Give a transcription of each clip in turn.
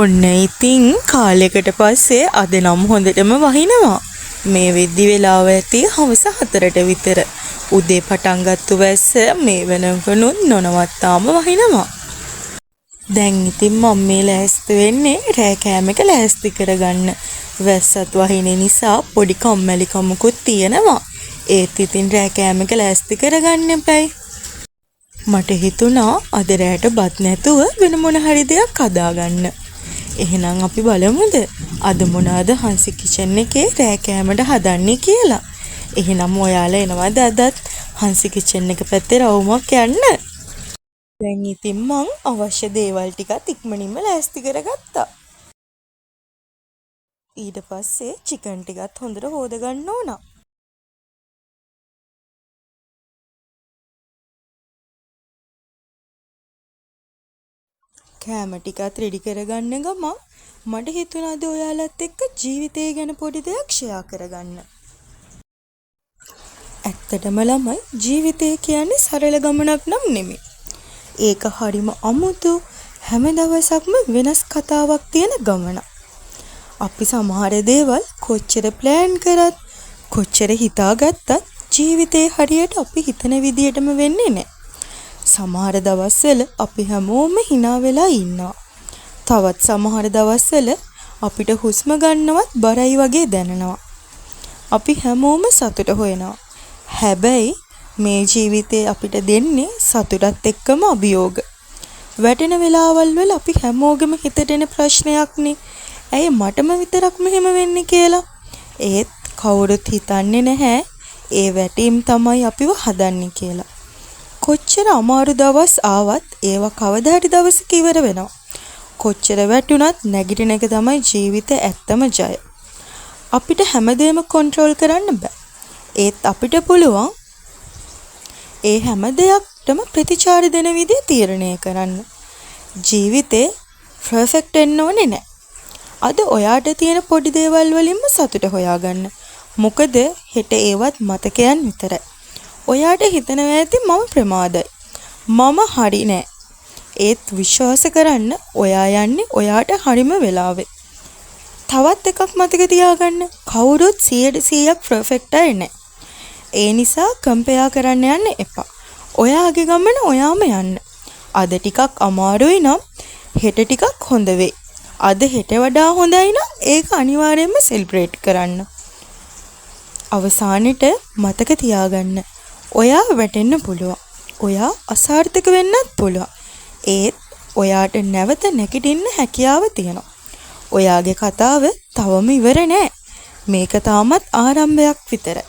ඔන්න ඉතින් කාලයකට පස්සේ අද නම් හොඳටම වහිනවා. මේ වෙද්දි වෙලාව ඇති හවස 4ට විතර. උදේ පටන් ගත්තු වැස්ස මේ වෙනකනුත් නොනවත්තාම වහිනවා. දැන් ඉතින් මම මේ ලෑස්ති වෙන්නේ රෑ කෑමක ලෑස්ති කරගන්න. වැස්සත් වහින නිසා පොඩි කම්මැලිකමකුත් තියෙනවා. ඒත් ඉතින් රෑ කෑමක ලෑස්ති කරගන්න එපැයි. මට හිතුණා අද රෑට බත් නැතුව වෙන මොන හරි දෙයක් හදාගන්න. එහෙනම් අපි බලමුද අද මොනවාද හංසි කිචන් එකේ රෑ කෑමට හදන්නේ කියලා. එහෙනම් ඔයාලා එනවද අදත් හංසි කිචන් එක පැත්තේ රවුමක් යන්න? දැන් ඉතින් මං අවශ්‍ය දේවල් ටිකත් ඉක්මනින්ම ලෑස්ති කරගත්තා. ඊට පස්සේ චිකන් ටිකත් හොඳට හොදගන්න ඕන. කෑම ටිකත් රෙඩි කරගන්න ගමන් මට හිතුණාද ඔයාලත් එක්ක ජීවිතය ගැන පොඩි දෙයක් ෂෙයා කරගන්න. ඇත්තටම ළමයි ජීවිතය කියන්නේ සරල ගමනක් නම් නෙමෙයි. ඒක හරිම අමුතු හැම දවසක්ම වෙනස් කතාවක් තියෙන ගමනක්. අපි සමහර දේවල් කොච්චර ප්ලෑන් කරත් කොච්චර හිතාගත්තත් ජීවිතේ හරියට අපි හිතන විදියටම වෙන්නේ නැහැ. සමහර දවස්වල අපි හැමෝම hina වෙලා ඉන්නවා. තවත් සමහර දවස්වල අපිට හුස්ම ගන්නවත් බරයි වගේ දැනෙනවා. අපි හැමෝම සතුට හොයනවා. හැබැයි මේ ජීවිතේ අපිට දෙන්නේ සතුටත් එක්කම අභියෝග. වැටෙන වෙලාවල් වල අපි හැමෝගෙම හිතට එන ප්‍රශ්නයක්නේ. ඇයි මටම විතරක් මෙහෙම වෙන්නේ කියලා. ඒත් කවුරුත් හිතන්නේ නැහැ ඒ වැටීම් තමයි අපිව හදන්නේ කියලා. කොච්චර අමාරු දවස් ආවත් ඒවා කවදා හරි දවසක ඉවර වෙනවා. කොච්චර වැටුණත් නැගිටින එක තමයි ජීවිතේ ඇත්තම ජය. අපිට හැමදේම කන්ට්‍රෝල් කරන්න බෑ. ඒත් අපිට පුළුවන් ඒ හැම දෙයක්ටම ප්‍රතිචාර දෙන විදිය තීරණය කරන්න. ජීවිතේ පර්ෆෙක්ට් වෙන්න ඕනේ නෑ. අද ඔයාට තියෙන පොඩි දේවල් වලින්ම සතුට හොයාගන්න. මොකද හෙට ඒවත් මතකයන් විතරයි. ඔයාට හිතනවා ඇති මම ප්‍රමාදයි. මම හරි නෑ. ඒත් විශ්වාස කරන්න ඔයා යන්නේ ඔයාට හරිම වෙලාවේ. තවත් එකක් මතක තියාගන්න. කවුරුත් 100% පර්ෆෙක්ට් අය නෑ. ඒ නිසා කම්පෙයාර් කරන්න යන්න එපා. ඔයාගේ ගමන ඔයාම යන්න. අද ටිකක් අමාරුයි නම් හෙට ටිකක් හොඳ වෙයි. අද හෙට වඩා හොඳයි නම් ඒක අනිවාර්යයෙන්ම සෙලිබ්‍රේට් කරන්න. අවසානෙට මතක තියාගන්න. ඔයා වැටෙන්න පුළුවන්. ඔයා අසාර්ථක වෙන්නත් පුළුවන්. ඒත් ඔයාට නැවත නැගිටින්න හැකියාව තියෙනවා. ඔයාගේ කතාව තවම ඉවර නෑ. මේක තාමත් ආරම්භයක් විතරයි.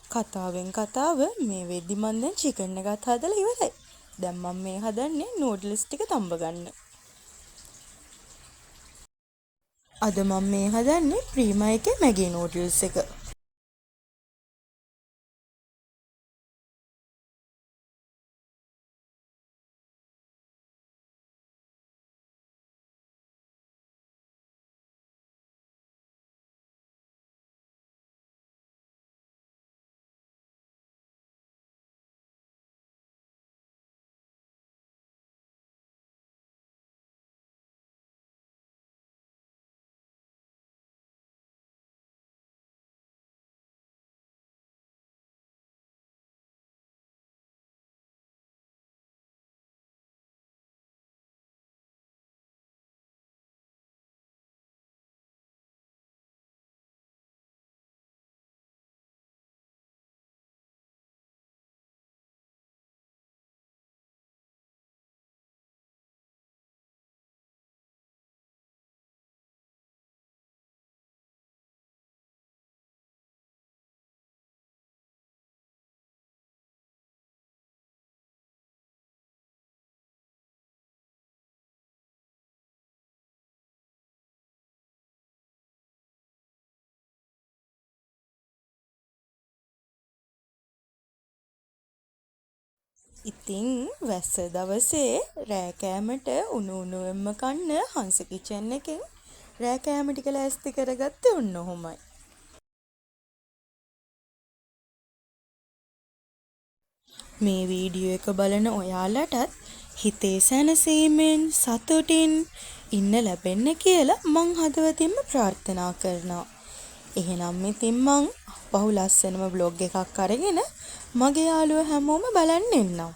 කතාවෙන් කතාව මේ වෙද්දි මන් දැන් චිකන් එකත් හදලා ඉවරයි. දැන් මම මේ හදන්නේ නූඩල්ස් ටික තඹ ගන්න. අද මම මේ හදන්නේ ප්‍රීමා එකේ මැගී නූඩල්ස් එක. ඉතින් වැස්ස දවසේ රෑ කෑමට උණු උණුවෙන්ම කන්න හංස කිචන් එකෙන් රෑ කෑම ටික ලෑස්ති කරගත්තේ ඔන්න ඔහොමයි. මේ වීඩියෝ එක බලන ඔයාලටත් හිතේ සැනසීමෙන් සතුටින් ඉන්න ලැබෙන්න කියලා මං හදවතින්ම ප්‍රාර්ථනා කරනවා. එහෙනම් ඉතින් මං අපහු ලස්සනම බ්ලොග් එකක් අරගෙන මගේ යාළුවෝ හැමෝම බලන්න එන්නම්.